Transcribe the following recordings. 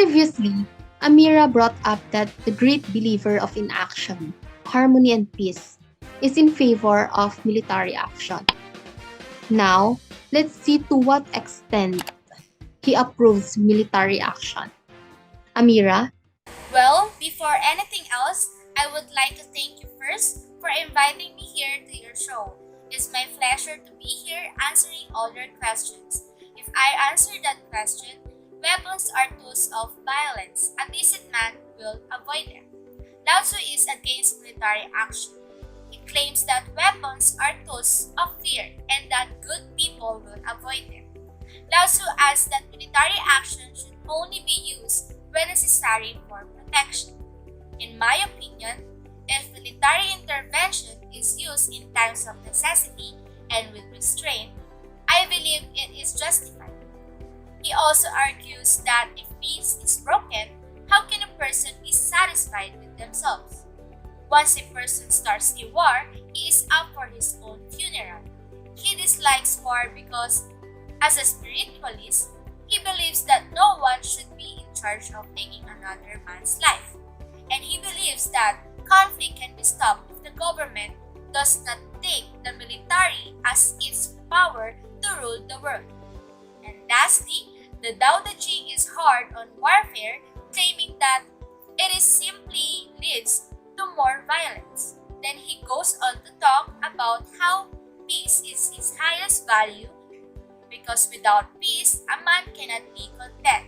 Previously, Amira brought up that the great believer of inaction, harmony and peace, is in favor of military action. Now, let's see to what extent he approves military action. Amira? Well, before anything else, I would like to thank you first for inviting me here to your show. It's my pleasure to be here answering all your questions. If I answer that question, weapons are tools of violence. A decent man will avoid them. Lao-Tzu is against military action. He claims that weapons are tools of fear and that good people will avoid them. Lao-Tzu adds that military action should only be used when necessary for protection. In my opinion, if military intervention is used in times of necessity and with restraint, I believe it is justified. He also argues that if peace is broken, how can a person be satisfied with themselves? Once a person starts a war, he is up for his own funeral. He dislikes war because, as a spiritualist, he believes that no one should be in charge of taking another man's life. And he believes that conflict can be stopped if the government does not take the military as its power to rule the world. And lastly, the Tao-te is hard on warfare, claiming that it is simply leads to more violence. Then he goes on to talk about how peace is his highest value because without peace, a man cannot be content.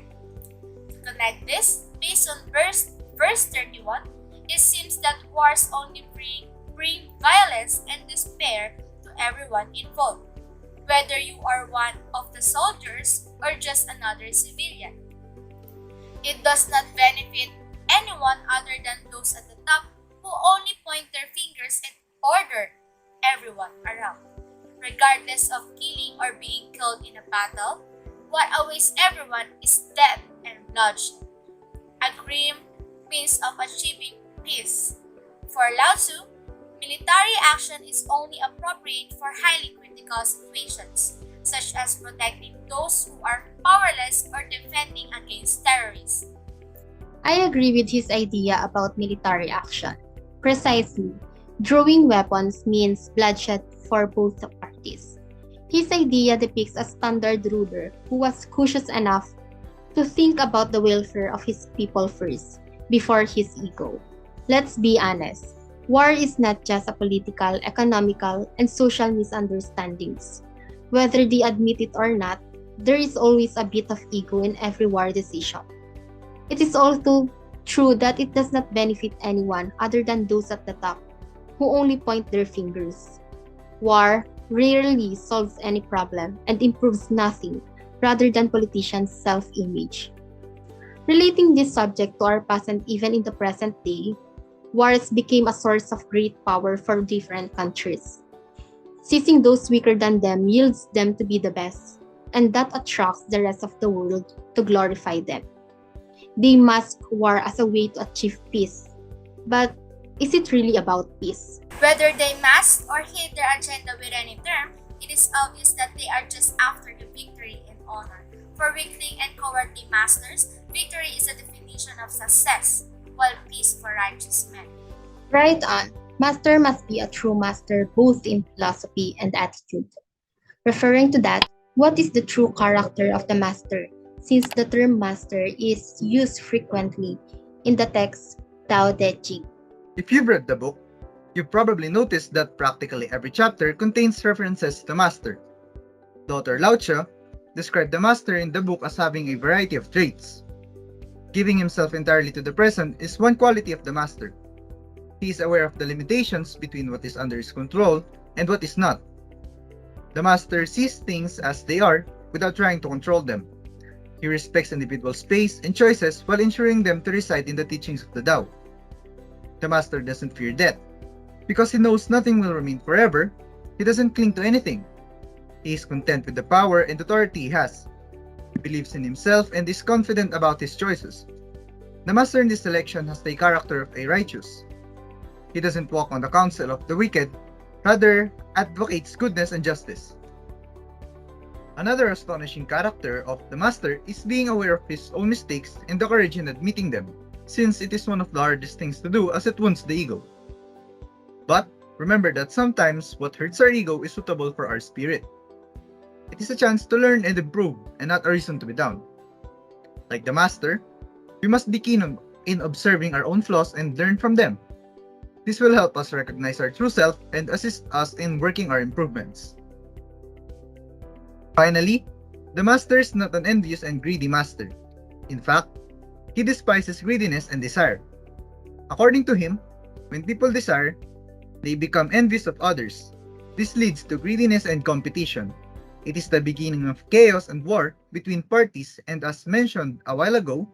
To connect this, based on verse 31, it seems that wars only bring violence and despair to everyone involved, whether you are one of the soldiers or just another civilian. It does not benefit anyone other than those at the top who only point their fingers and order everyone around. Regardless of killing or being killed in a battle, what awaits everyone is death and bloodshed, a grim means of achieving peace. For Lao-Tzu, military action is only appropriate for highly critical situations, such as protecting those who are powerless or defending against terrorists. I agree with his idea about military action. Precisely, drawing weapons means bloodshed for both parties. His idea depicts a standard ruler who was cautious enough to think about the welfare of his people first, before his ego. Let's be honest, war is not just a political, economical, and social misunderstandings. Whether they admit it or not, there is always a bit of ego in every war decision. It is also true that it does not benefit anyone other than those at the top, who only point their fingers. War rarely solves any problem and improves nothing rather than politicians' self-image. Relating this subject to our past and even in the present day, wars became a source of great power for different countries. Seizing those weaker than them yields them to be the best, and that attracts the rest of the world to glorify them. They mask war as a way to achieve peace. But is it really about peace? Whether they mask or hide their agenda with any term, it is obvious that they are just after the victory and honor. For weakling and cowardly masters, victory is a definition of success, while peace for righteous men. Right on. Master must be a true master both in philosophy and attitude. Referring to that, what is the true character of the master? Since the term master is used frequently in the text Tao-te. If you've read the book, you've probably noticed that practically every chapter contains references to master. Dr. Lao-Tzu described the master in the book as having a variety of traits. Giving himself entirely to the present is one quality of the master. He is aware of the limitations between what is under his control and what is not. The master sees things as they are without trying to control them. He respects individual space and choices while ensuring them to reside in the teachings of the Tao. The master doesn't fear death. Because he knows nothing will remain forever, he doesn't cling to anything. He is content with the power and authority he has. He believes in himself and is confident about his choices. The master in this selection has the character of a righteous. He doesn't walk on the counsel of the wicked, rather advocates goodness and justice. Another astonishing character of the Master is being aware of his own mistakes and the courage in admitting them, since it is one of the hardest things to do as it wounds the ego. But remember that sometimes what hurts our ego is suitable for our spirit. It is a chance to learn and improve, and not a reason to be down. Like the Master, we must be keen in observing our own flaws and learn from them. This will help us recognize our true self and assist us in working our improvements. Finally, the Master is not an envious and greedy Master. In fact, he despises greediness and desire. According to him, when people desire, they become envious of others. This leads to greediness and competition. It is the beginning of chaos and war between parties, and as mentioned a while ago,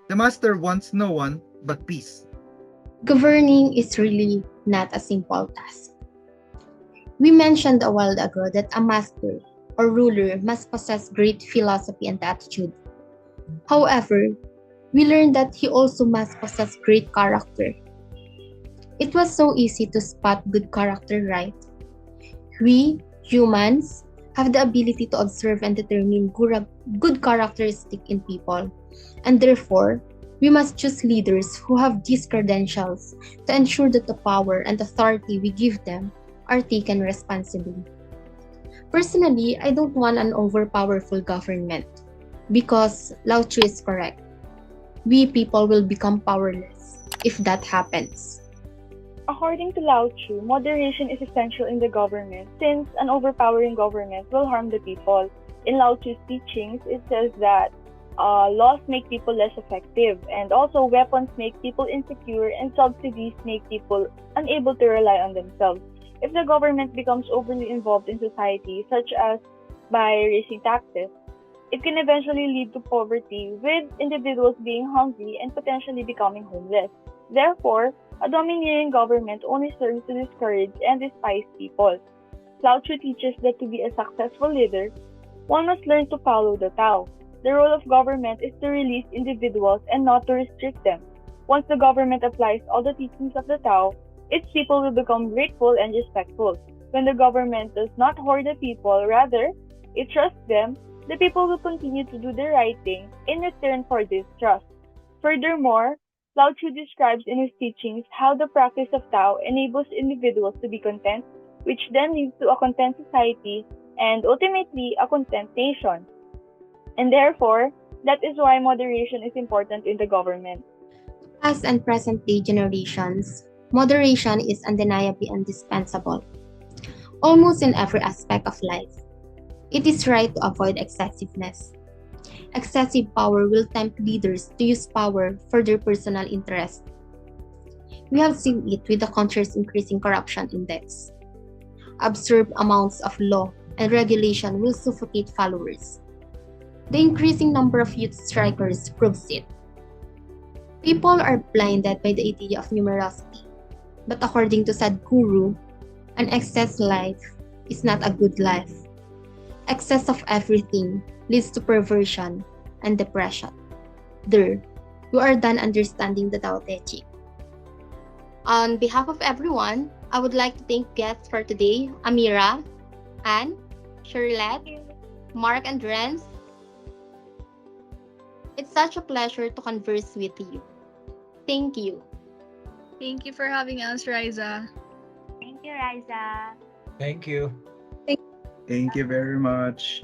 the Master wants no one but peace. Governing is really not a simple task. We mentioned a while ago that a master or ruler must possess great philosophy and attitude. However, we learned that he also must possess great character. It was so easy to spot good character, right? We, humans, have the ability to observe and determine good characteristic in people, and therefore, we must choose leaders who have these credentials to ensure that the power and authority we give them are taken responsibly. Personally, I don't want an overpowerful government because Lao Tzu is correct. We people will become powerless if that happens. According to Lao Tzu, moderation is essential in the government since an overpowering government will harm the people. In Lao Tzu's teachings, it says that laws make people less effective, and also weapons make people insecure, and subsidies make people unable to rely on themselves. If the government becomes overly involved in society, such as by raising taxes, it can eventually lead to poverty, with individuals being hungry and potentially becoming homeless. Therefore, a domineering government only serves to discourage and despise people. Lao Tzu teaches that to be a successful leader, one must learn to follow the Tao. The role of government is to release individuals and not to restrict them. Once the government applies all the teachings of the Tao, its people will become grateful and respectful. When the government does not hoard the people, rather, it trusts them, the people will continue to do the right thing in return for this trust. Furthermore, Lao Tzu describes in his teachings how the practice of Tao enables individuals to be content, which then leads to a content society and ultimately a content nation. And therefore, that is why moderation is important in the government. Past and present day generations, moderation is undeniably indispensable, almost in every aspect of life. It is right to avoid excessiveness. Excessive power will tempt leaders to use power for their personal interest. We have seen it with the country's increasing corruption index. Absurd amounts of law and regulation will suffocate followers. The increasing number of youth strikers proves it. People are blinded by the idea of numerosity, but according to Sadhguru, an excess life is not a good life. Excess of everything leads to perversion and depression. There, you are done understanding the Tao-te. On behalf of everyone, I would like to thank guests for today, Amira, Anne, Sherlette, Mark, and Renz. It's such a pleasure to converse with you. Thank you. Thank you for having us, Ryza. Thank you, Ryza. Thank you. Thank you very much.